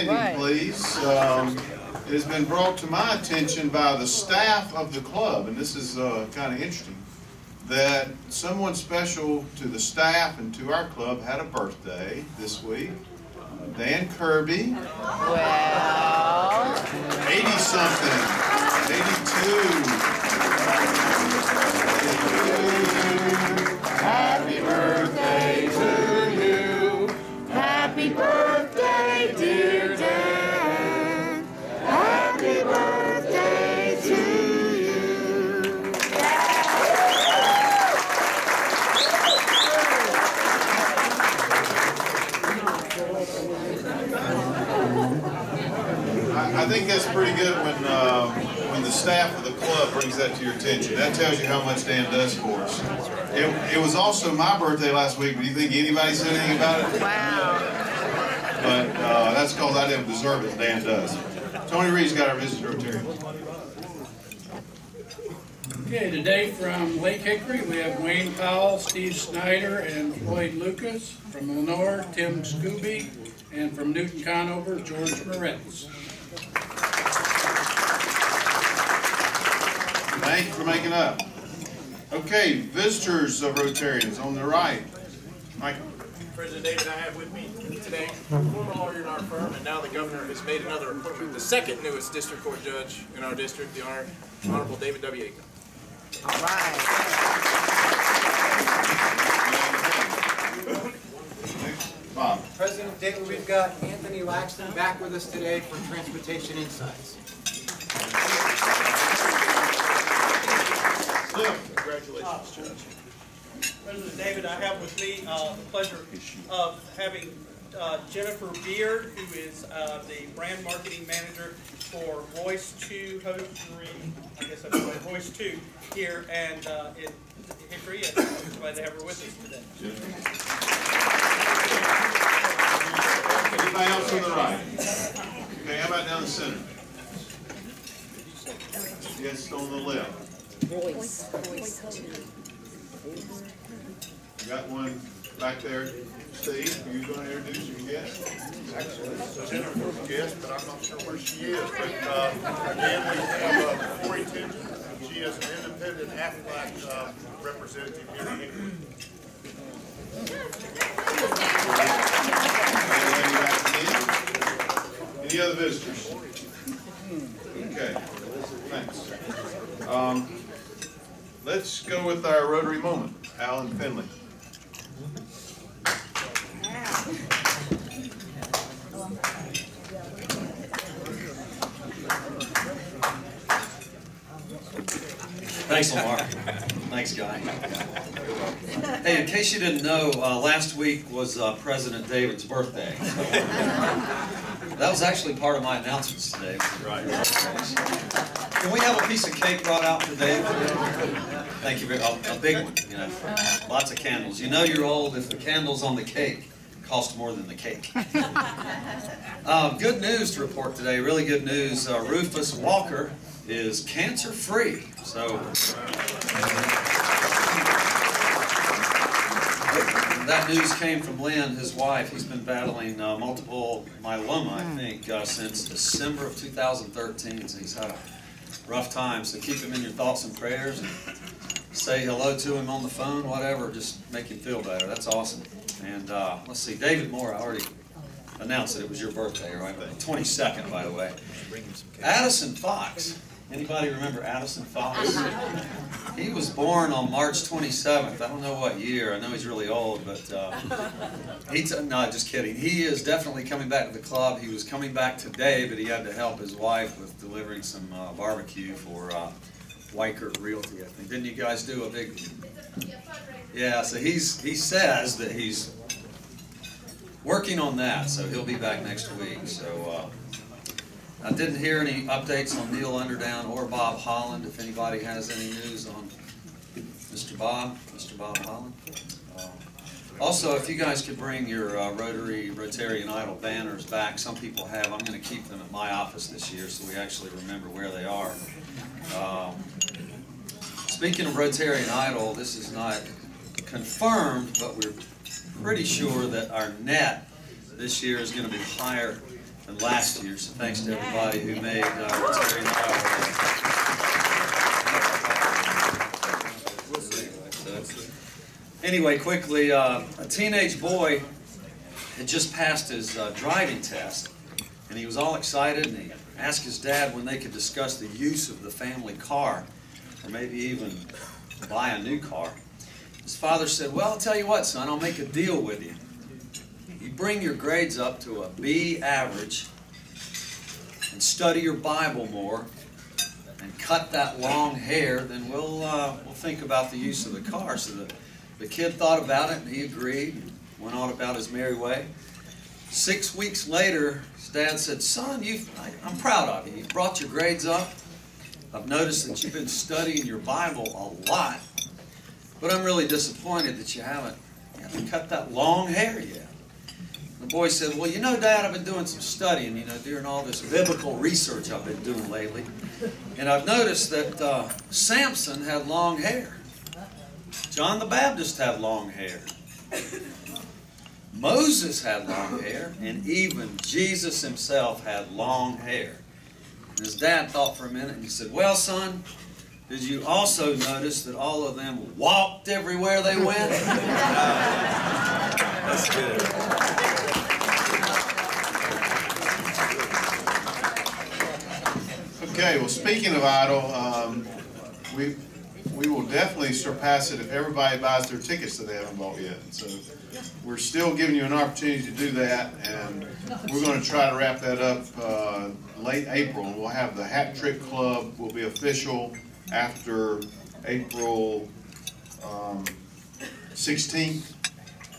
standing, please. It has been brought to my attention by the staff of the club, and this is kind of interesting, that someone special to the staff and to our club had a birthday this week. Dan Kirby. Well, 80-something. 82. happy birthday to you. Happy birthday, dear Dan. Happy birthday to you. I think that's pretty good when the staff of the club brings that to your attention. That tells you how much Dan does for us. It was also my birthday last week, but do you think anybody said anything about it? Wow. But that's because I didn't deserve it, Dan does. Tony Reed's got our visitor Rotary. Okay, today from Lake Hickory we have Wayne Powell, Steve Snyder, and Floyd Lucas. From Lenore, Tim Scooby, and from Newton Conover, George Moretz. Thank you for making up. Okay, visitors of Rotarians on the right. Michael. President David, I have with me today a former lawyer in our firm, and now the governor has made another appointment, the second newest district court judge in our district, the Honorable David W. Aiken. All right. Bob. President David, we've got Anthony Laxton back with us today for Transportation Insights. Congratulations, Judge. President David, I have with me the pleasure of having Jennifer Beard, who is the brand marketing manager for Voice 2 Hosiery, I guess I'm right, Voice 2 here and in Hickory, and I'm glad to have her with us today. Anybody else on the right? Okay, how about down the center? Yes, on the left. Voice 2. You got one back there, Steve. Are you going to introduce your guest? Actually, Jennifer's a guest, but I'm not sure where she is. But again, we have Corey Tinton. She is an independent Aflac representative here in Hickory. Any other visitors? Okay, thanks. Let's go with our Rotary moment. Alan Finley. Thanks, Lamar. Thanks, Guy. Hey, in case you didn't know, last week was President David's birthday. So, that was actually part of my announcements today. Right. Can we have a piece of cake brought out for David? Thank you very much. A big one, you know. Lots of candles. You know you're old if the candles on the cake cost more than the cake. Good news to report today. Really good news. Rufus Walker is cancer-free. So that news came from Lynn, his wife. He's been battling multiple myeloma, I think, since December of 2013. So he's had a rough time. So keep him in your thoughts and prayers, and say hello to him on the phone, whatever. Just make him feel better. That's awesome. And let's see, David Moore, I already announced that it was your birthday, right? 22nd, by the way. Addison Fox. Anybody remember Addison Fox? He was born on March 27th. I don't know what year. I know he's really old, but no, just kidding. He is definitely coming back to the club. He was coming back today, but he had to help his wife with delivering some barbecue for Weichert Realty, I think. Didn't you guys do a big... Yeah, so he says that he's working on that, so he'll be back next week. So I didn't hear any updates on Neil Underdown or Bob Holland. If anybody has any news on Mr. Bob Holland. Also, if you guys could bring your Rotarian Idol banners back. Some people have. I'm going to keep them at my office this year so we actually remember where they are. Speaking of Rotarian Idol, this is not confirmed, but we're pretty sure that our net this year is going to be higher than last year. So thanks to everybody who made Rotary and Iowa. Anyway, quickly, a teenage boy had just passed his driving test, and he was all excited, and he asked his dad when they could discuss the use of the family car, or maybe even buy a new car. His father said, well, I'll tell you what, son, I'll make a deal with you. You bring your grades up to a B average and study your Bible more and cut that long hair, then we'll think about the use of the car. So the kid thought about it, and he agreed, and went on about his merry way. 6 weeks later, his dad said, son, I'm proud of you. You've brought your grades up. I've noticed that you've been studying your Bible a lot, but I'm really disappointed that you haven't cut that long hair yet. The boy said, well, you know, Dad, I've been doing some studying, during all this biblical research I've been doing lately, and I've noticed that Samson had long hair. John the Baptist had long hair. Moses had long hair, and even Jesus himself had long hair. And his dad thought for a minute, and he said, well, son, did you also notice that all of them walked everywhere they went? That's good. Okay, well, speaking of idle, we will definitely surpass it if everybody buys their tickets that they haven't bought yet. So we're still giving you an opportunity to do that, and we're going to try to wrap that up late April. And we'll have the Hat Trick Club will be official after April 16th,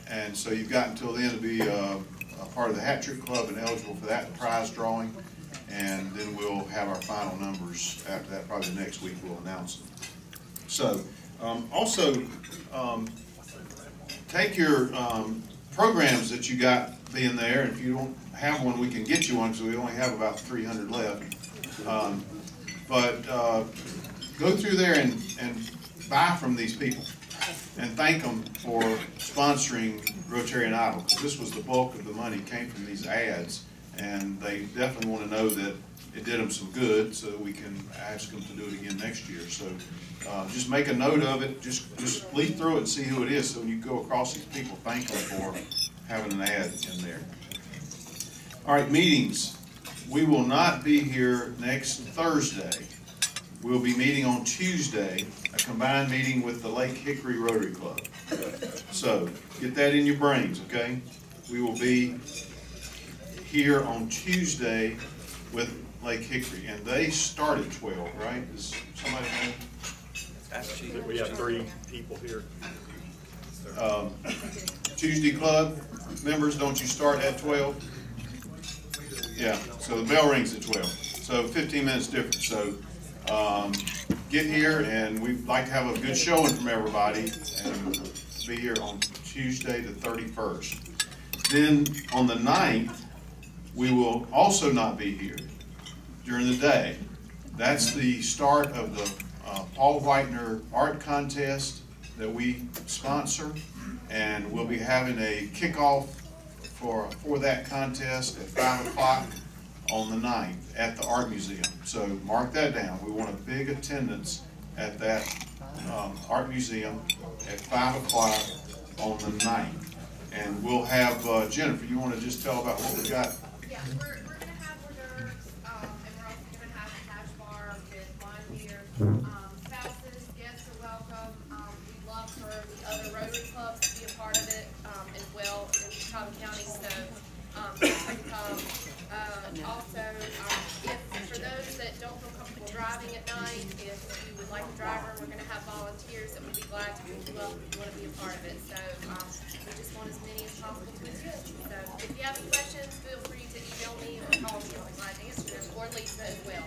and so you've got until then to be a part of the Hat Trick Club and eligible for that prize drawing, and then we'll have our final numbers after that. Probably next week we'll announce them. So also take your programs that you got being there, and if you don't have one, we can get you one because we only have about 300 left. But go through there and buy from these people and thank them for sponsoring Rotary and Idle, because this was the bulk of the money came from these ads, and they definitely want to know that it did them some good, so that we can ask them to do it again next year. So just make a note of it. Just leaf through it and see who it is, so when you go across these people, thank them for having an ad in there. All right, meetings. We will not be here next Thursday. We'll be meeting on Tuesday, a combined meeting with the Lake Hickory Rotary Club. So get that in your brains, okay? We will be here on Tuesday with Lake Hickory, and they start at 12, right? Does somebody know? We have 3 people here. Tuesday club members, don't you start at 12? Yeah, so the bell rings at 12. So 15 minutes difference. So get here, and we'd like to have a good showing from everybody, and be here on Tuesday the 31st. Then on the 9th, we will also not be here during the day. That's the start of the Paul Whitener art contest that we sponsor, and we'll be having a kickoff for that contest at 5 o'clock on the 9th at the Art Museum. So mark that down. We want a big attendance at that Art Museum at 5 o'clock on the 9th. And we'll have, Jennifer, you want to just tell about what we got? Yeah, we're going to have hors d'oeuvres, and we're also going to have a cash bar with wine and beer. Spouses, guests are welcome. We'd love for the other Rotary clubs to be a part of it as well in Cobb County, so feel free to come. Also, if for those that don't feel comfortable driving at night, if you would like a driver, we're going to have volunteers that would be glad to pick you up if you want to be a part of it. So we just want as many as possible to attend. So if you have any questions, feel free to email me or call me. I'll be glad to answer them, or Lisa as well.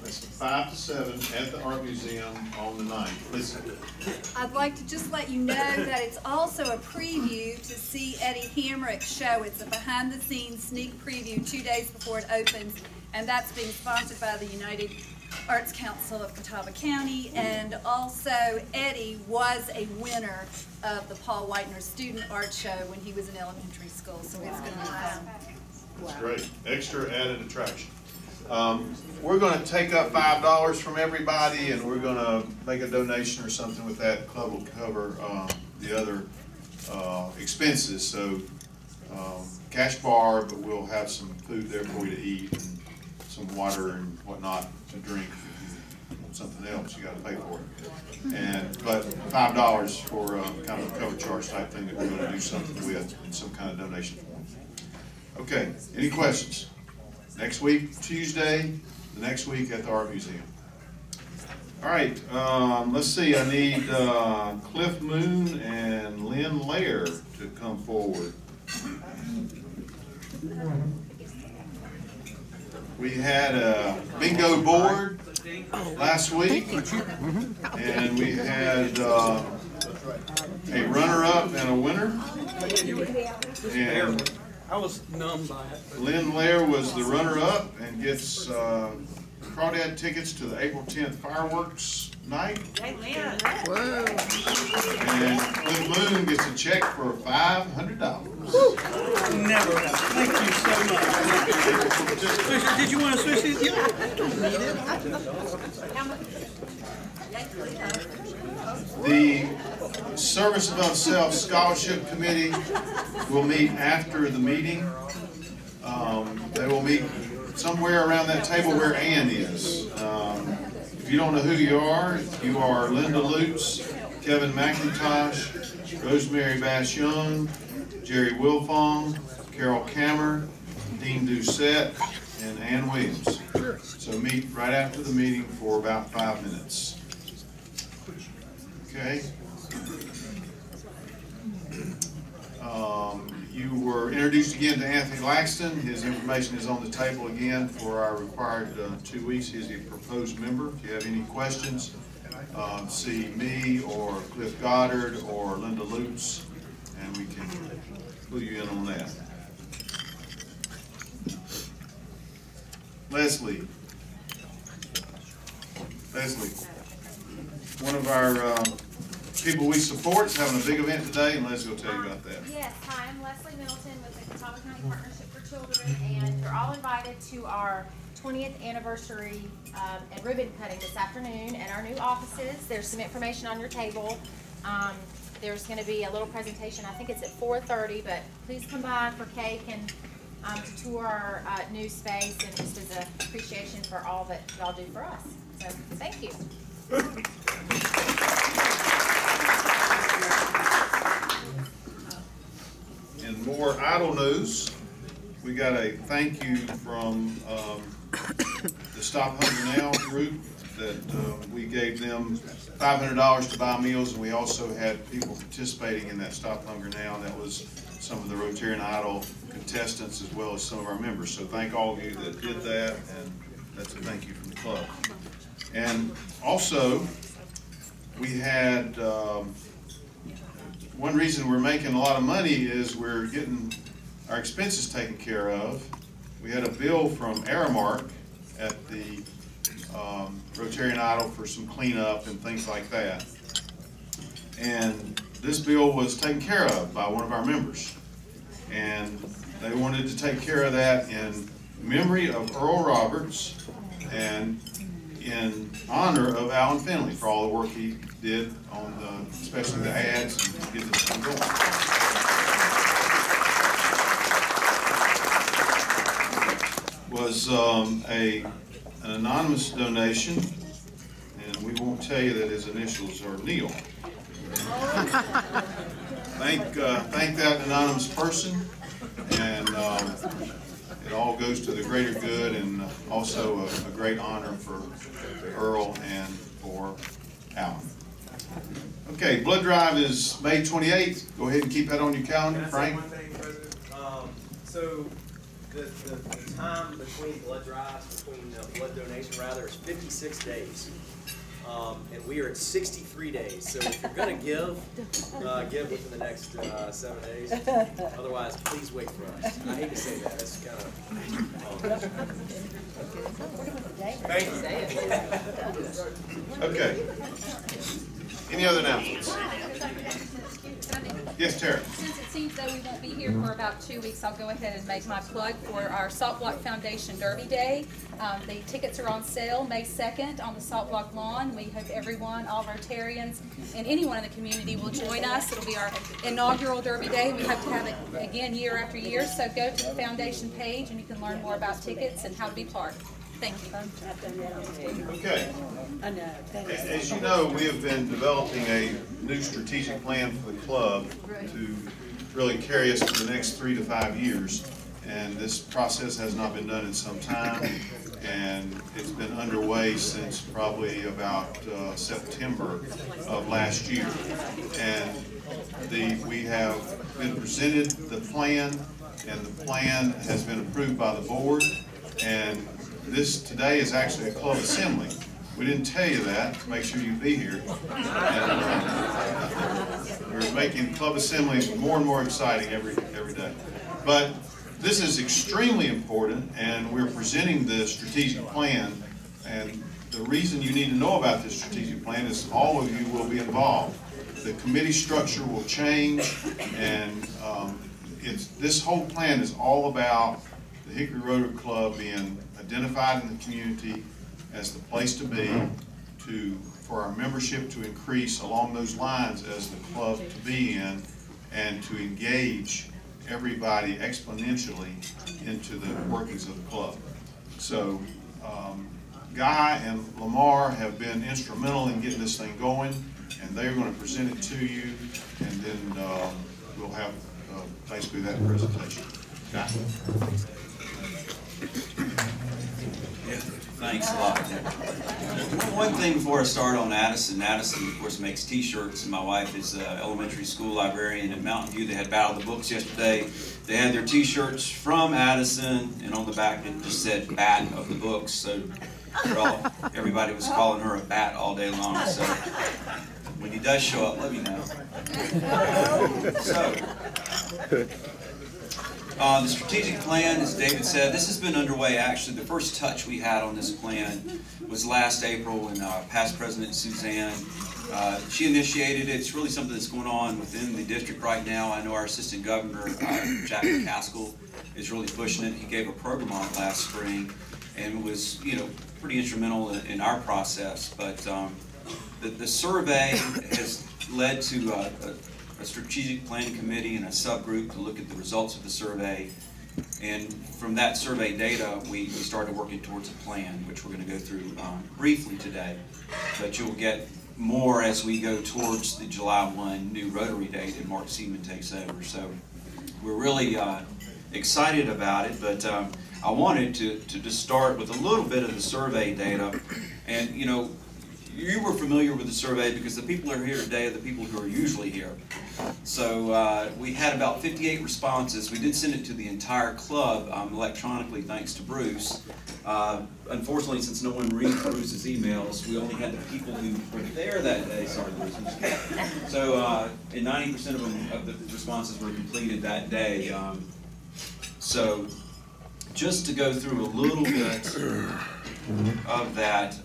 It's 5 to 7 at the Art Museum on the 9th. Listen. I'd like to just let you know that it's also a preview to see Eddie Hamrick's show. It's a behind-the-scenes sneak preview 2 days before it opens, and that's being sponsored by the United Arts Council of Catawba County, and also Eddie was a winner of the Paul Whitener Student Art Show when he was in elementary school, so it's going to be fun. It's great. Extra added attraction. We're going to take up $5 from everybody, and we're going to make a donation or something with that. The club will cover the other expenses. So cash bar, but we'll have some food there for you to eat, and some water and whatnot to drink. If you want something else, you got to pay for it. But $5 for kind of a cover charge type thing that we're going to do something with in some kind of donation form. Okay, any questions? Next week, Tuesday, the next week at the Art Museum. All right, let's see, I need Cliff Moon and Lynn Lair to come forward. We had a bingo board last week, and we had a runner-up and a winner. And I was numb by it. Lynn Lair was the runner-up and gets crawdad tickets to the April 10th fireworks night. Whoa. And Cliff Moon gets a check for $500. Never. Thank you so much. Did you want to switch these? Yeah. I don't need it. The Service Above Self Scholarship Committee will meet after the meeting. They will meet somewhere around that table where Ann is. If you don't know who you are Linda Lutz, Kevin McIntosh, Rosemary Bass Young, Jerry Wilfong, Carol Kammer, Dean Doucette, and Ann Williams. So meet right after the meeting for about 5 minutes. Okay. You were introduced again to Anthony Laxton. His information is on the table again for our required 2 weeks. He's a proposed member. If you have any questions, see me or Cliff Goddard or Linda Lutz, and we can clue you in on that. Leslie, one of our people we support is having a big event today, and Leslie will tell you about that. Yes, hi, I'm Leslie Middleton with the Catawba County Partnership for Children, and you're all invited to our 20th anniversary and ribbon cutting this afternoon at our new offices. There's some information on your table. There's going to be a little presentation. I think it's at 4:30, but please come by for cake and to tour our new space, and just as an appreciation for all that y'all do for us. So, thank you. In more idle news, we got a thank you from the Stop Hunger Now group that we gave them $500 to buy meals, and we also had people participating in that Stop Hunger Now. That was some of the Rotarian Idol contestants as well as some of our members. So thank all of you that did that, and that's a thank you from the club. And also, we had one reason we're making a lot of money is we're getting our expenses taken care of. We had a bill from Aramark at the Rotarian Idol for some cleanup and things like that. And this bill was taken care of by one of our members. And they wanted to take care of that in memory of Earl Roberts and in honor of Alan Finley for all the work he did on especially the ads and to get this thing going. Was an anonymous donation, and we won't tell you that his initials are Neil. Thank that anonymous person, and it all goes to the greater good, and also a great honor for Earl and for Alan. Okay, blood drive is May 28th. Go ahead and keep that on your calendar, Frank. One thing, President. So the time between blood drives, between blood donation rather, is 56 days. And we are at 63 days. So if you're going to give within the next 7 days. Otherwise, please wait for us. I hate to say that. That's kind of. Thank you. Okay. Any other announcements? Yes, Tara. Since it seems though we won't be here for about 2 weeks, I'll go ahead and make my plug for our Salt Block Foundation Derby Day. The tickets are on sale May 2nd on the Salt Block lawn. We hope everyone, all Rotarians, and anyone in the community will join us. It'll be our inaugural Derby Day. We hope to have it again year after year. So go to the foundation page and you can learn more about tickets and how to be part. Thank you. Okay. As you know, we have been developing a new strategic plan for the club to really carry us for the next 3 to 5 years. And this process has not been done in some time, and it's been underway since probably about September of last year. And we have been presented the plan, and the plan has been approved by the board. And this today is actually a club assembly. We didn't tell you that to make sure you'd be here. And, we're making club assemblies more and more exciting every day. But this is extremely important, and we're presenting the strategic plan. And the reason you need to know about this strategic plan is all of you will be involved. The committee structure will change, and this whole plan is all about the Hickory Rotary Club being identified in the community as the place to be, for our membership to increase along those lines as the club to be in, and to engage everybody exponentially into the workings of the club. So Guy and Lamar have been instrumental in getting this thing going, and they're going to present it to you, and then we'll have basically that presentation. Guy? Thanks a lot. One thing before I start on Addison. Addison, of course, makes T-shirts, and my wife is an elementary school librarian at Mountain View. They had Battle of the Books yesterday. They had their T-shirts from Addison, and on the back it just said "Bat of the Books." So everybody was calling her a bat all day long. So when he does show up, let me know. So. The strategic plan, as David said, this has been underway. Actually, the first touch we had on this plan was last April when past President Suzanne, she initiated it. It's really something that's going on within the district right now. I know our Assistant Governor, Jack McCaskill, is really pushing it. He gave a program on it last spring and was, pretty instrumental in our process. But the survey has led to a strategic planning committee and a subgroup to look at the results of the survey. And from that survey data, we started working towards a plan, which we're going to go through briefly today. But you'll get more as we go towards the July 1 new Rotary date and Mark Seaman takes over. So we're really excited about it, but I wanted to just start with a little bit of the survey data. And you were familiar with the survey because the people who are here today are the people who are usually here. So we had about 58 responses. We did send it to the entire club electronically, thanks to Bruce. Unfortunately, since no one reads Bruce's emails, we only had the people who were there that day. Sorry, Bruce. So, and 90% of the responses were completed that day. So, just to go through a little bit of that,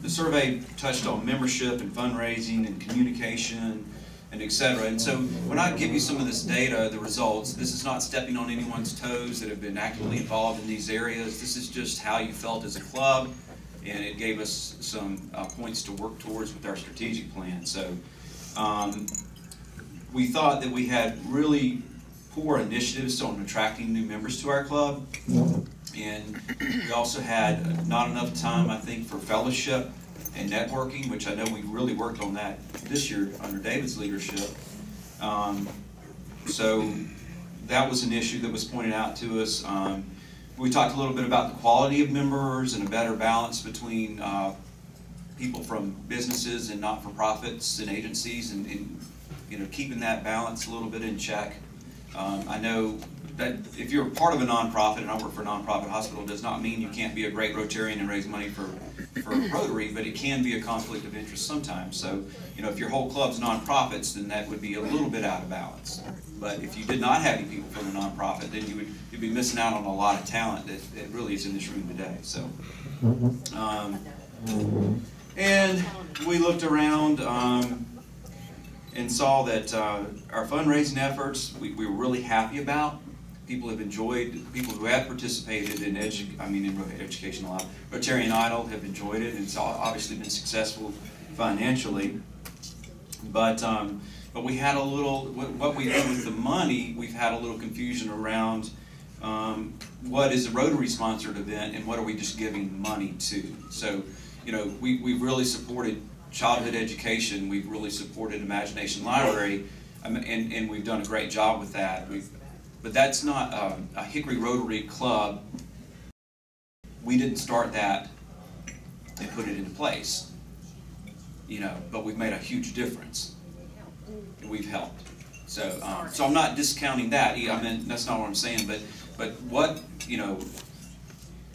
the survey touched on membership and fundraising and communication and etc. And so when I give you some of this data, the results, this is not stepping on anyone's toes that have been actively involved in these areas. This is just how you felt as a club, and it gave us some points to work towards with our strategic plan. So we thought that we had really poor initiatives on attracting new members to our club. And we also had not enough time, I think, for fellowship and networking, which I know we really worked on that this year under David's leadership. So that was an issue that was pointed out to us. We talked a little bit about the quality of members and a better balance between people from businesses and not-for-profits and agencies, and keeping that balance a little bit in check. I know that if you're part of a nonprofit, and I work for a nonprofit hospital, does not mean you can't be a great Rotarian and raise money for Rotary, but it can be a conflict of interest sometimes. So, if your whole club's nonprofits, then that would be a little bit out of balance. But if you did not have any people from a nonprofit, then you'd be missing out on a lot of talent that really is in this room today. So, and we looked around. and saw that our fundraising efforts we were really happy about. People have enjoyed, people who have participated in education a lot. Rotary and Idol have enjoyed it, and it's obviously been successful financially. But we had a little, what we did with the money, we've had a little confusion around what is a Rotary sponsored event and what are we just giving money to. So, you know, we've really supported childhood education, we've really supported Imagination Library, and we've done a great job with that. But that's not a Hickory Rotary Club. We didn't start that and put it into place, you know, but we've made a huge difference. We've helped. So I'm not discounting that. I mean, that's not what I'm saying, but what, you know,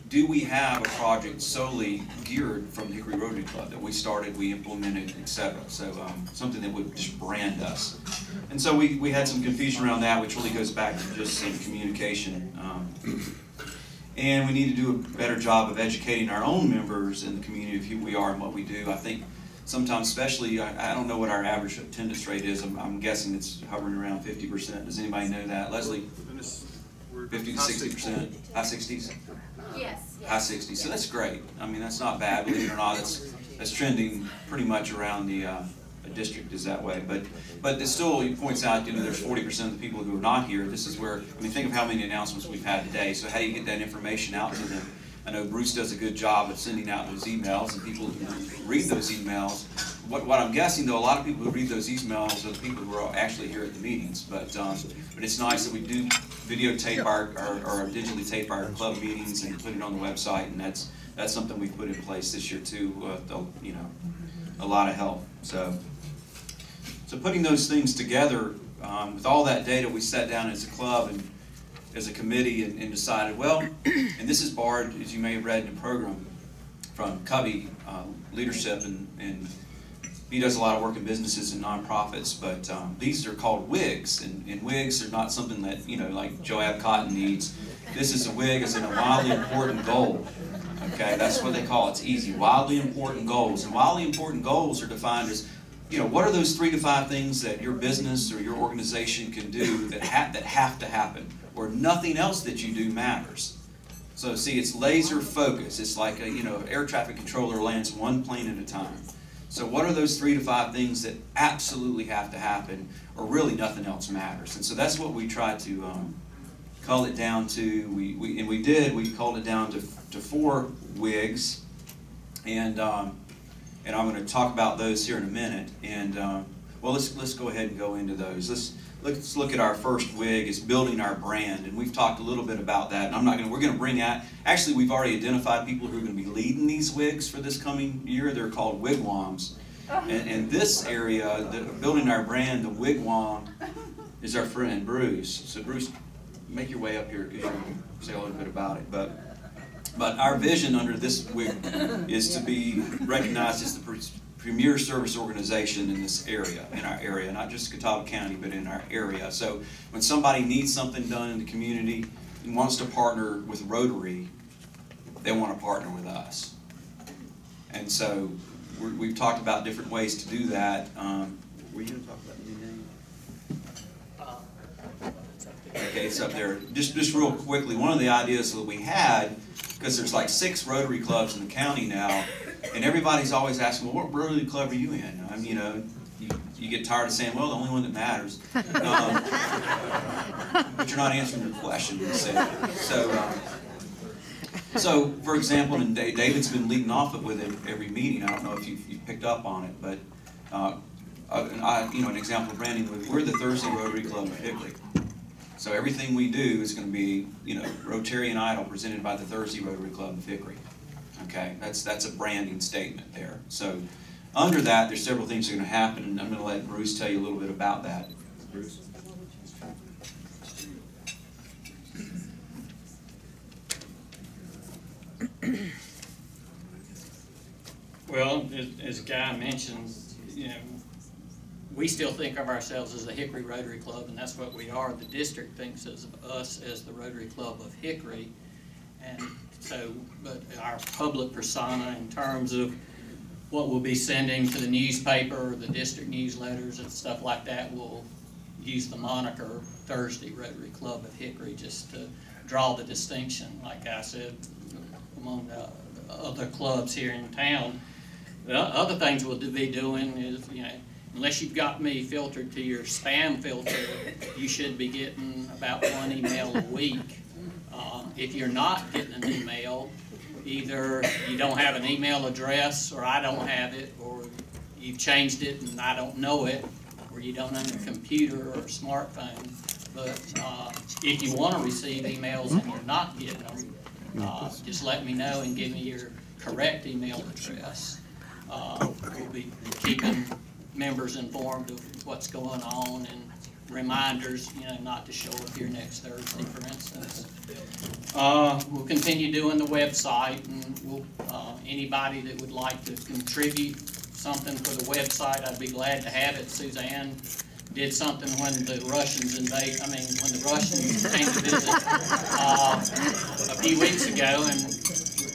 do we have a project solely geared from the Hickory Rotary Club that we started, we implemented, etc.? So something that would just brand us. And so we had some confusion around that, which really goes back to just some communication. And we need to do a better job of educating our own members in the community of who we are and what we do. I think sometimes, especially, I don't know what our average attendance rate is. I'm guessing it's hovering around 50%. Does anybody know that? Leslie? 50 to 60%? High 60s? Yes. High 60s. So that's great. I mean, that's not bad. Believe it or not, that's trending pretty much around the district is that way. But it still points out, you know, there's 40% of the people who are not here. This is where, I mean, think of how many announcements we've had today. So how do you get that information out to them? I know Bruce does a good job of sending out those emails, and people who read those emails. What I'm guessing, though, a lot of people who read those emails are the people who are actually here at the meetings. But it's nice that we do videotape or digitally tape our club meetings and put it on the website, and that's something we've put in place this year too. You know, a lot of help. So putting those things together, with all that data, we sat down as a club and as a committee and decided, well, and this is borrowed, as you may have read in the program, from Covey Leadership, and he does a lot of work in businesses and nonprofits, but these are called WIGs, and WIGs are not something that, you know, like Joab Cotton needs. This is a WIG, as in a wildly important goal. Okay, that's what they call it. It's easy. Wildly important goals. And wildly important goals are defined as, you know, what are those 3 to 5 things that your business or your organization can do that have to happen, or nothing else that you do matters. So see, it's laser focus. It's like a, you know, air traffic controller lands one plane at a time. So what are those 3 to 5 things that absolutely have to happen, or really nothing else matters? And so that's what we tried to cull it down to. We culled it down to 4 WIGs, and I'm going to talk about those here in a minute. And well, let's go ahead and go into those. Let's look at our first WIG. Is building our brand, and we've talked a little bit about that. And we're going to bring out. Actually, we've already identified people who are going to be leading these WIGs for this coming year. They're called wigwams. And this area, building our brand, the wigwam, is our friend Bruce. So Bruce, make your way up here because you're going to say a little bit about it. But our vision under this WIG is to be recognized as the premier service organization in this area, in our area, not just Catawba County, but in our area. So when somebody needs something done in the community and wants to partner with Rotary, they want to partner with us. And so we've talked about different ways to do that. Were you going to talk about the new name? Okay, it's up there. Just real quickly, one of the ideas that we had, because there's like 6 Rotary clubs in the county now, and everybody's always asking, well, what Rotary club are you in? You know, you get tired of saying, well, the only one that matters. But you're not answering the question. So, for example, and David's been leading off with it every meeting. I don't know if you've picked up on it, but you know, an example of branding, we're the Thursday Rotary Club of Hickory. So everything we do is going to be, you know, Rotary and Idol presented by the Thursday Rotary Club of Hickory. Okay, that's a branding statement there. So under that, there's several things that are going to happen, and I'm going to let Bruce tell you a little bit about that. Bruce? Well, as Guy mentioned, you know, we still think of ourselves as the Hickory Rotary Club, and that's what we are. The district thinks of us as the Rotary Club of Hickory. And so, but our public persona in terms of what we'll be sending to the newspaper, the district newsletters and stuff like that, we'll use the moniker Thursday Rotary Club of Hickory, just to draw the distinction, like I said, among the other clubs here in town. The other things we'll be doing is, unless you've got me filtered to your spam filter, you should be getting about 1 email a week. If you're not getting an email, either you don't have an email address, or I don't have it, or you've changed it and I don't know it, or you don't own a computer or a smartphone. But if you want to receive emails and you're not getting them, just let me know and give me your correct email address. We'll be keeping members informed of what's going on, and reminders, not to show up here next Thursday, for instance. We'll continue doing the website, and we'll, anybody that would like to contribute something for the website, I'd be glad to have it. Suzanne did something when the Russians when the Russians came to visit a few weeks ago, and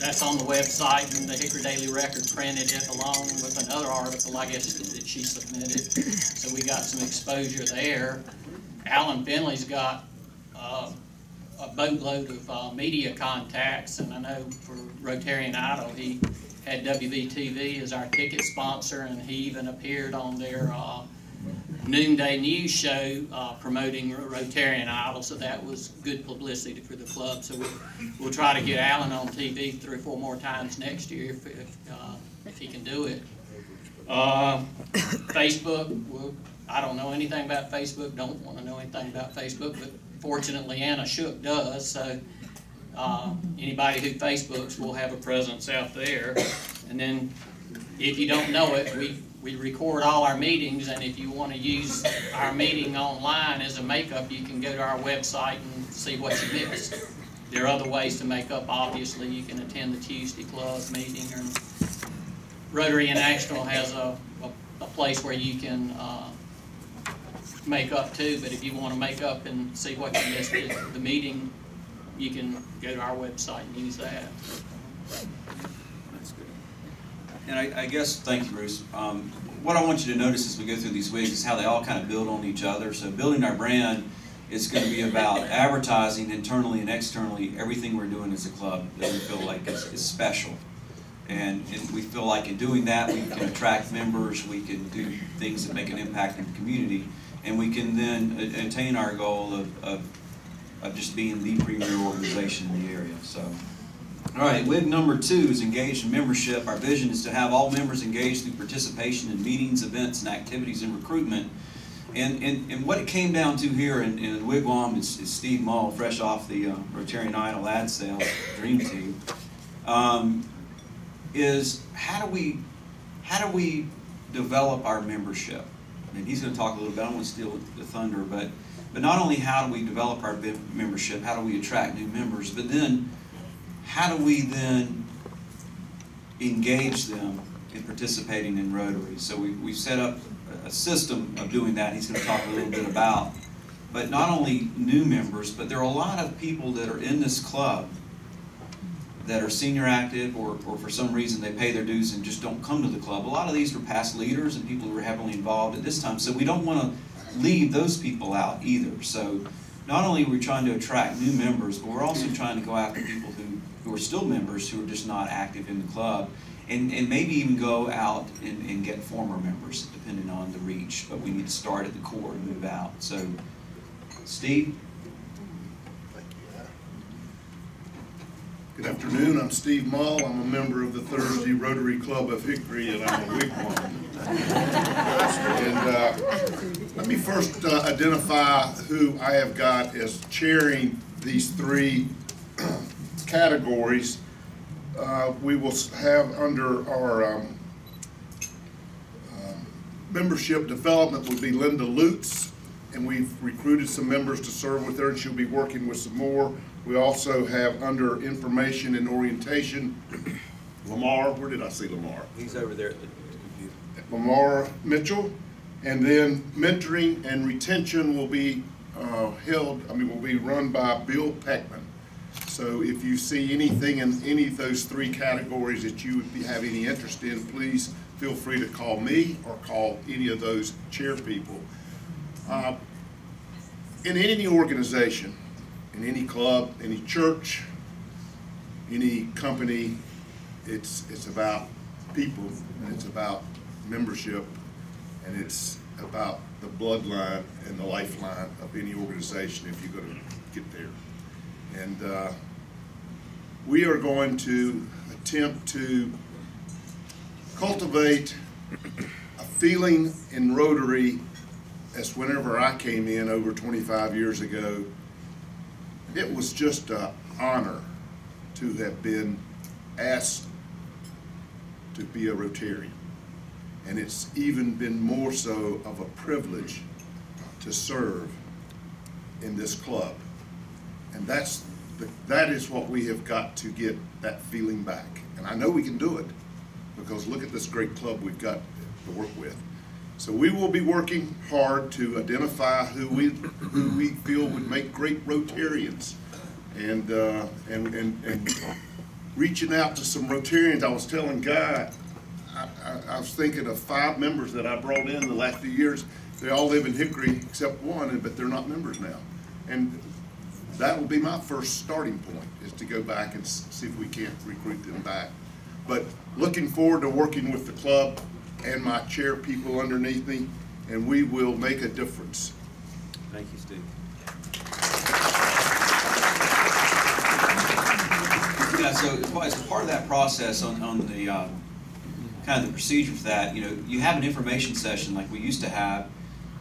that's on the website, and the Hickory Daily Record printed it along with another article, I guess, that she submitted. So we got some exposure there. Alan Finley's got a boatload of media contacts, and I know for Rotarian Idol, he had WVTV as our ticket sponsor, and he even appeared on their noonday news show promoting Rotarian Idol, so that was good publicity for the club. So we'll try to get Alan on TV 3 or 4 more times next year if he can do it. Facebook, I don't know anything about Facebook, don't want to know anything about Facebook, but fortunately Anna Shook does, so anybody who Facebooks will have a presence out there. And then if you don't know it, we record all our meetings, and if you want to use our meeting online as a makeup, you can go to our website and see what you missed. There are other ways to make up, obviously. You can attend the Tuesday club meeting, or Rotary International has a place where you can make up too, but if you want to make up and see what you missed at the meeting, you can go to our website and use that. That's good. And I guess, thank you, Bruce. What I want you to notice as we go through these weeks is how they all kind of build on each other. So building our brand is going to be about advertising internally and externally everything we're doing as a club that we feel like is special. And we feel like in doing that, we can attract members, we can do things that make an impact in the community, and we can then attain our goal of just being the premier organization in the area. So, all right, WIG number 2 is engaged in membership. Our vision is to have all members engaged through participation in meetings, events, and activities and recruitment. And what it came down to here in Wigwam is Steve Mull, fresh off the Rotarian Idol ad sales dream team, is how do we develop our membership? And he's going to talk a little bit. I don't want to steal the thunder, but not only how do we develop our membership, how do we attract new members, but then how do we then engage them in participating in Rotary? So we've set up a system of doing that. He's going to talk a little bit about. But not only new members, but there are a lot of people that are in this club that are senior active, or for some reason they pay their dues and just don't come to the club. A lot of these were past leaders and people who were heavily involved at this time, so we don't want to leave those people out either. So not only are we trying to attract new members, but we're also trying to go after people who are still members who are just not active in the club, and maybe even go out and get former members, depending on the reach. But we need to start at the core and move out. So, Steve? Good afternoon, I'm Steve Mull. I'm a member of the Thursday Rotary Club of Hickory, and I'm a wigwam. And let me first identify who I have got as chairing these 3 categories. We will have under our membership development will be Linda Lutz, and we've recruited some members to serve with her, and she'll be working with some more. We also have under information and orientation, Lamar, where did I see Lamar? He's over there at the computer. Lamar Mitchell. And then mentoring and retention will be will be run by Bill Peckman. So if you see anything in any of those three categories that you would have any interest in, please feel free to call me or call any of those chair people. In any organization, in any club, any church, any company, it's about people, and it's about membership, and it's about the bloodline and the lifeline of any organization if you're going to get there. And we are going to attempt to cultivate a feeling in Rotary as whenever I came in over 25 years ago, it was just an honor to have been asked to be a Rotarian. And it's even been more so of a privilege to serve in this club. And that is what we have got to get that feeling back. And I know we can do it, because look at this great club we've got to work with. So we will be working hard to identify who we feel would make great Rotarians, and reaching out to some Rotarians. I was telling Guy, I was thinking of 5 members that I brought in the last few years. They all live in Hickory except one, but they're not members now. And that will be my first starting point, is to go back and see if we can't recruit them back. But looking forward to working with the club and my chair people underneath me, and we will make a difference. Thank you, Steve. Yeah, so as part of that process on the kind of the procedure for that, you have an information session like we used to have,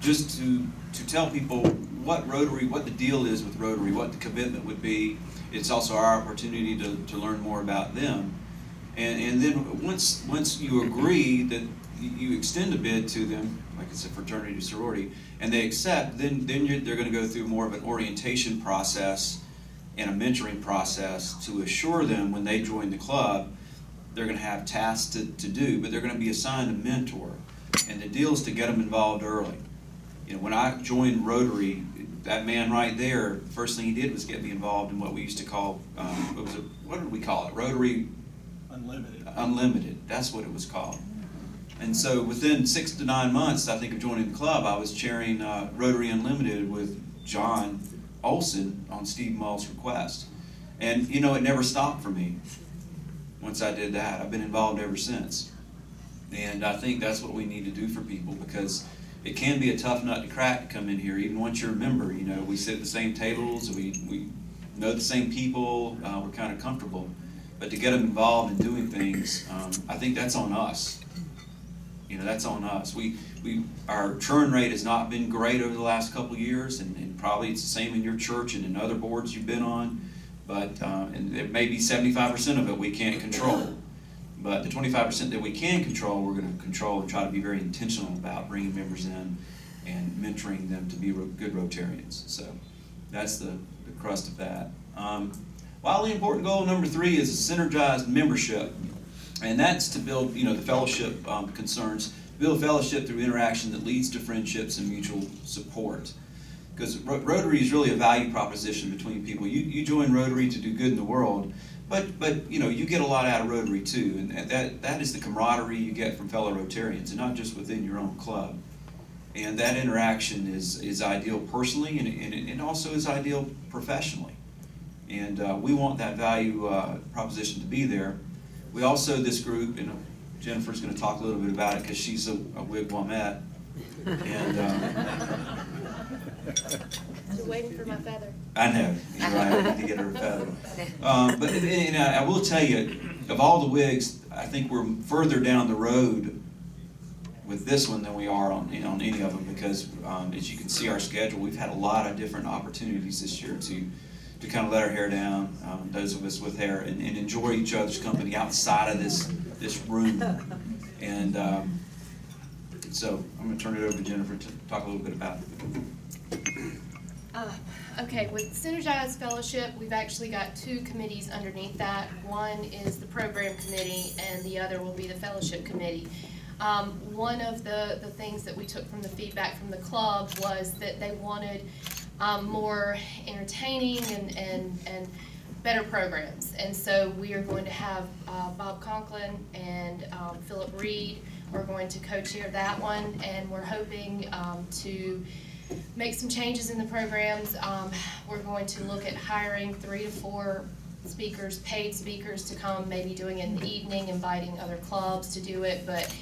just to tell people what Rotary, what the deal is with Rotary, what the commitment would be. It's also our opportunity to learn more about them. And then once you agree that you extend a bid to them, like it's a fraternity or sorority, and they accept, then they're going to go through more of an orientation process and a mentoring process to assure them when they join the club, they're going to have tasks to do, but they're going to be assigned a mentor. And the deal is to get them involved early. When I joined Rotary, that man right there, the first thing he did was get me involved in what we used to call, what did we call it? Rotary Unlimited. Unlimited, that's what it was called. And so within 6 to 9 months, I think, of joining the club, I was chairing Rotary Unlimited with John Olson on Steve Mull's request. And it never stopped for me once I did that. I've been involved ever since. And I think that's what we need to do for people, because it can be a tough nut to crack to come in here, even once you're a member. We sit at the same tables, we know the same people, we're kind of comfortable. But to get them involved in doing things, I think that's on us. That's on us. Our churn rate has not been great over the last couple of years, and probably it's the same in your church and in other boards you've been on. But and it may be 75% of it we can't control. But the 25% that we can control, we're going to control and try to be very intentional about bringing members in and mentoring them to be good Rotarians. So that's the crust of that. Wildly important goal number 3 is a synergized membership. And that's to build, the fellowship concerns, build fellowship through interaction that leads to friendships and mutual support. Because Rotary is really a value proposition between people. You join Rotary to do good in the world, but you get a lot out of Rotary too, and that is the camaraderie you get from fellow Rotarians, and not just within your own club. And that interaction is ideal personally, and it also is ideal professionally. And we want that value proposition to be there. We also, this group, Jennifer's going to talk a little bit about it because she's a wigwamette. And Just waiting for my feather. I know, you're right, I need to get her a feather. But I will tell you, of all the wigs, I think we're further down the road with this one than we are on any of them, because as you can see our schedule, we've had a lot of different opportunities this year to kind of let our hair down, those of us with hair, and enjoy each other's company outside of this room. And so I'm going to turn it over to Jennifer to talk a little bit about it. Okay, with Synergized Fellowship, we've actually got 2 committees underneath that. One is the program committee, and the other will be the fellowship committee. One of the things that we took from the feedback from the club was that they wanted more entertaining and better programs. And so we are going to have Bob Conklin and Philip Reed are going to co-chair that one, and we're hoping to make some changes in the programs. We're going to look at hiring 3 to 4 speakers, paid speakers, to come, maybe doing it in the evening, inviting other clubs to do it, but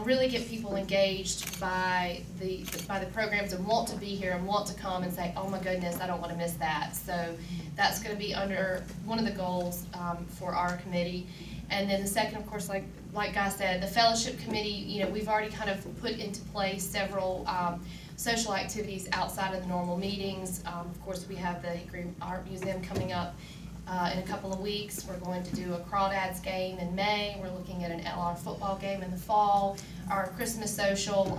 really get people engaged by the programs and want to be here and want to come and say, oh my goodness, I don't want to miss that. So that's going to be under one of the goals for our committee. And then the second, of course, like Guy said, the fellowship committee, you know, we've already kind of put into place several social activities outside of the normal meetings. Of course, we have the Hickory Art Museum coming up in a couple of weeks. We're going to do a Crawdads game in May. We're looking at an LR football game in the fall, our Christmas social,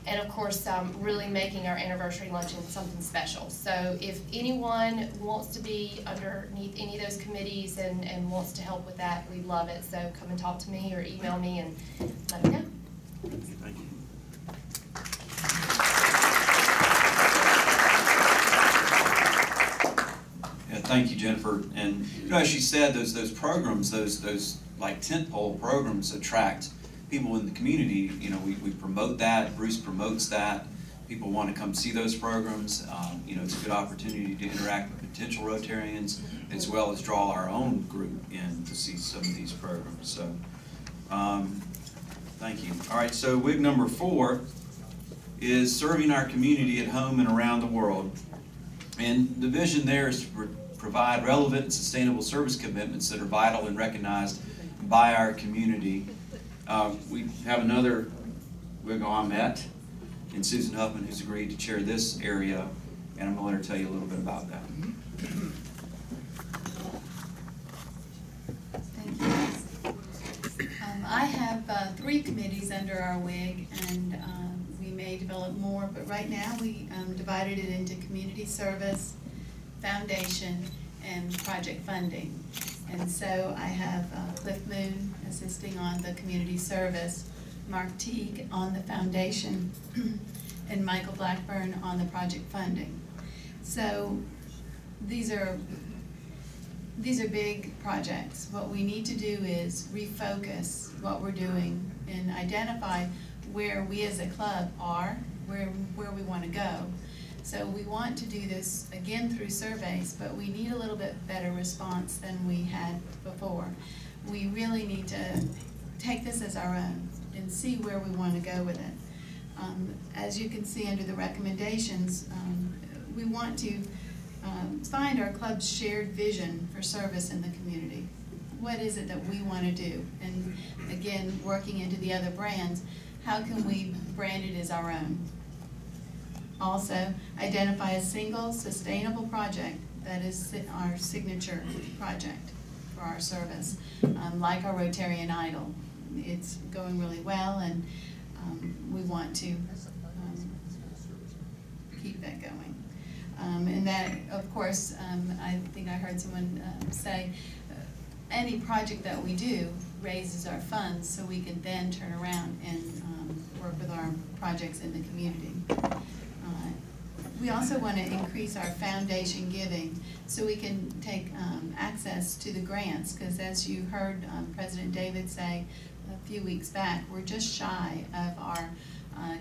and of course really making our anniversary luncheon something special. So if anyone wants to be underneath any of those committees and wants to help with that, we love it. So come and talk to me or email me and let me know. Thank you. Thank you, Jennifer. And you know, as she said, those programs, those like tentpole programs attract people in the community. You know, we promote that. Bruce promotes that. People want to come see those programs. You know, it's a good opportunity to interact with potential Rotarians as well as draw our own group in to see some of these programs. So, thank you. All right. So, WIG number 4 is serving our community at home and around the world, and the vision there is to provide relevant and sustainable service commitments that are vital and recognized by our community. We have another WIG Ahmet and Susan Huffman who's agreed to chair this area, and I'm going to let her tell you a little bit about that. Thank you. I have 3 committees under our WIG, and we may develop more, but right now we divided it into community service, foundation, and project funding. And so I have Cliff Moon assisting on the community service, Mark Teague on the foundation, and Michael Blackburn on the project funding. So these are big projects. What we need to do is refocus what we're doing and identify where we as a club are, where we want to go. So we want to do this again through surveys, but we need a little bit better response than we had before. We really need to take this as our own and see where we want to go with it. As you can see under the recommendations, we want to find our club's shared vision for service in the community. What is it that we want to do? And again, working into the other brands, how can we brand it as our own? Also, identify a single sustainable project that is our signature project for our service, like our Rotarian Idol. It's going really well, and we want to keep that going. And that, of course, I think I heard someone say, any project that we do raises our funds so we can then turn around and work with our projects in the community. We also want to increase our foundation giving so we can take access to the grants, because as you heard President David say a few weeks back, we're just shy of our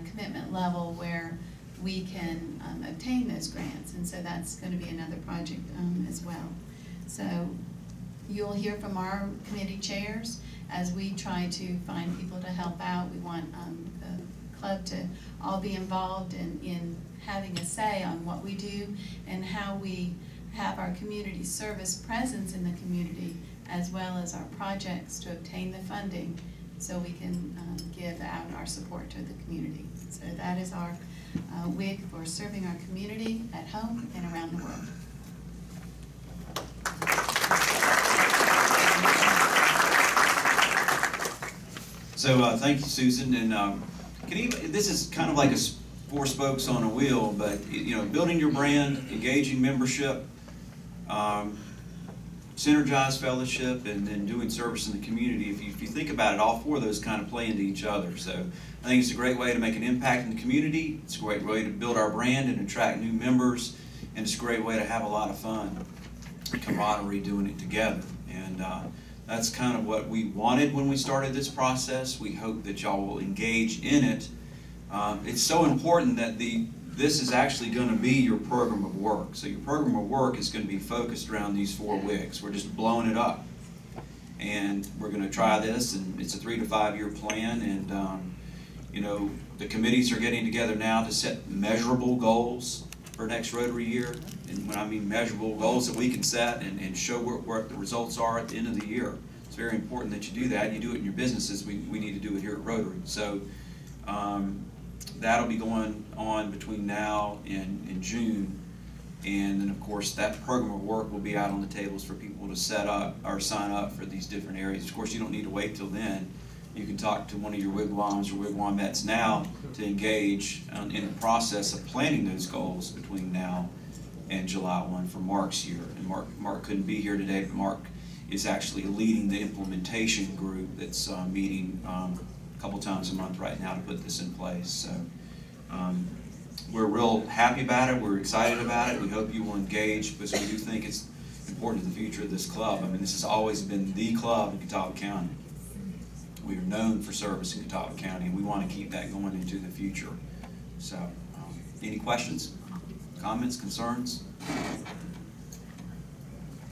commitment level where we can obtain those grants, and so that's going to be another project as well. So you'll hear from our committee chairs as we try to find people to help out. We want the club to all be involved in having a say on what we do and how we have our community service presence in the community, as well as our projects to obtain the funding so we can give out our support to the community. So that is our WIG for serving our community at home and around the world. So thank you, Susan. And this is kind of like a 4 spokes on a wheel, but you know, building your brand, engaging membership, synergized fellowship, and then doing service in the community. If you think about it, all 4 of those kind of play into each other. So I think it's a great way to make an impact in the community. It's a great way to build our brand and attract new members, and it's a great way to have a lot of fun. camaraderie doing it together. And that's kind of what we wanted when we started this process. We hope that y'all will engage in it. It's so important that this is actually going to be your program of work. So your program of work is going to be focused around these 4 weeks. We're just blowing it up. And we're going to try this, and it's a 3 to 5 year plan. And you know, the committees are getting together now to set measurable goals for next Rotary year. And when I mean measurable, goals that we can set and show what the results are at the end of the year. It's very important that you do that. You do it in your businesses. We need to do it here at Rotary. So that'll be going on between now and June. And then, of course, that program of work will be out on the tables for people to set up or sign up for these different areas. Of course, you don't need to wait till then. You can talk to one of your wigwams or wigwamettes now to engage in the process of planning those goals between now and July 1 for Mark's year. And Mark couldn't be here today, but Mark is actually leading the implementation group that's meeting a couple times a month right now to put this in place. So we're real happy about it. We're excited about it. We hope you will engage because we do think it's important to the future of this club. I mean, this has always been the club in Catawba County. We are known for service in Catawba County, and we want to keep that going into the future. So, any questions, comments, concerns?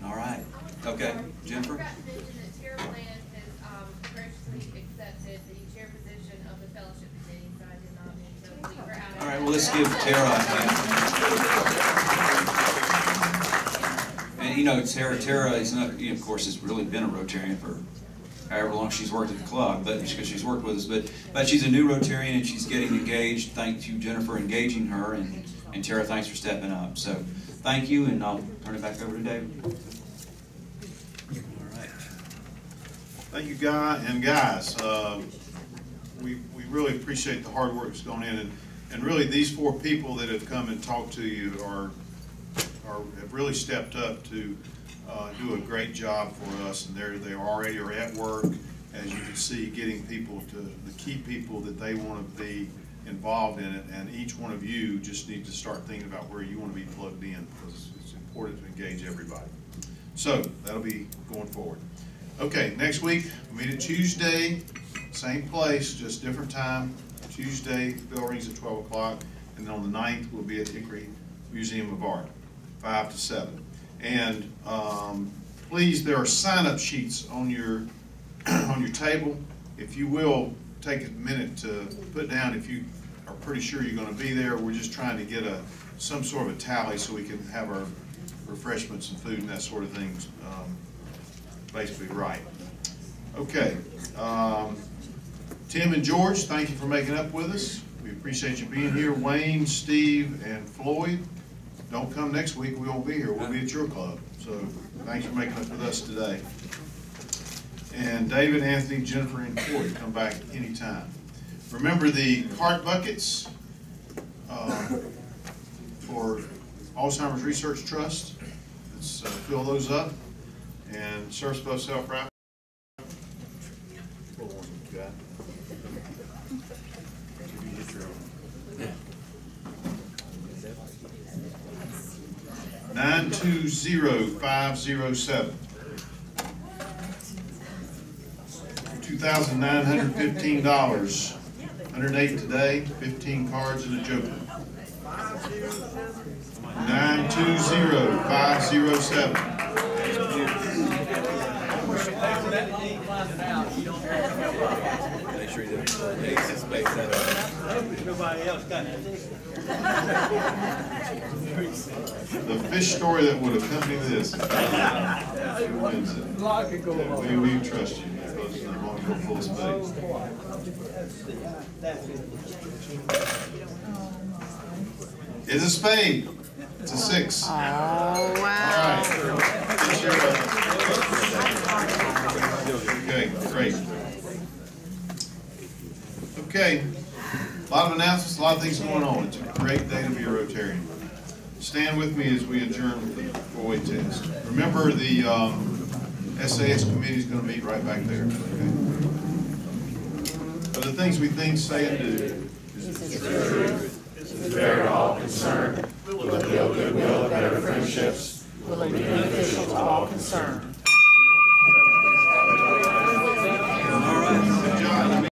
All right. Okay, Jennifer? I forgot to mention that Chair Bland has graciously accepted the chair position of the fellowship committee, so I did not mean to leave her out. All right, well, let's give Tara a hand. And you know, Tara is not, you know, of course, has really been a Rotarian for however long she's worked at the club, but because she's worked with us, but she's a new Rotarian and she's getting engaged. Thank you, Jennifer, engaging her, and Tara, thanks for stepping up. So thank you, and I'll turn it back over to David. All right. Thank you, Guy and guys. We really appreciate the hard work that's gone in, and really these 4 people that have come and talked to you have really stepped up to do a great job for us, and they already are at work, as you can see, getting people to the key people that they want to be involved in it, and each one of you just need to start thinking about where you want to be plugged in, because it's important to engage everybody. So that'll be going forward. Okay, next week we meet at Tuesday, same place, just different time. Tuesday, bell rings at 12 o'clock, and then on the 9th we'll be at Hickory Museum of Art, 5 to 7. And please, there are sign-up sheets on your table. If you will, take a minute to put down if you are pretty sure you're going to be there. We're just trying to get some sort of a tally so we can have our refreshments and food and that sort of things basically right. Okay. Tim and George, thank you for making up with us. We appreciate you being here. Wayne, Steve, and Floyd. Don't come next week, we won't be here. We'll be at your club. So thanks for making up with us today. And David, Anthony, Jennifer, and Corey, come back anytime. Remember the cart buckets for Alzheimer's Research Trust. Let's fill those up. And service bus self-wrap. Yeah. 920507. $2,915. 108 today. 15 cards and a joker. 920507. Make sure you don't space that up. Nobody else got it. The fish story that would accompany this. We trust you. I'm going to go full space. It's a spade. It's a 6. Oh, wow. All right. Okay, great. Okay, a lot of announcements, a lot of things going on. It's a great day to be a Rotarian. Stand with me as we adjourn with the 4-way test. Remember, the SAS committee is going to meet right back there. Okay? But the things we think, say, and do.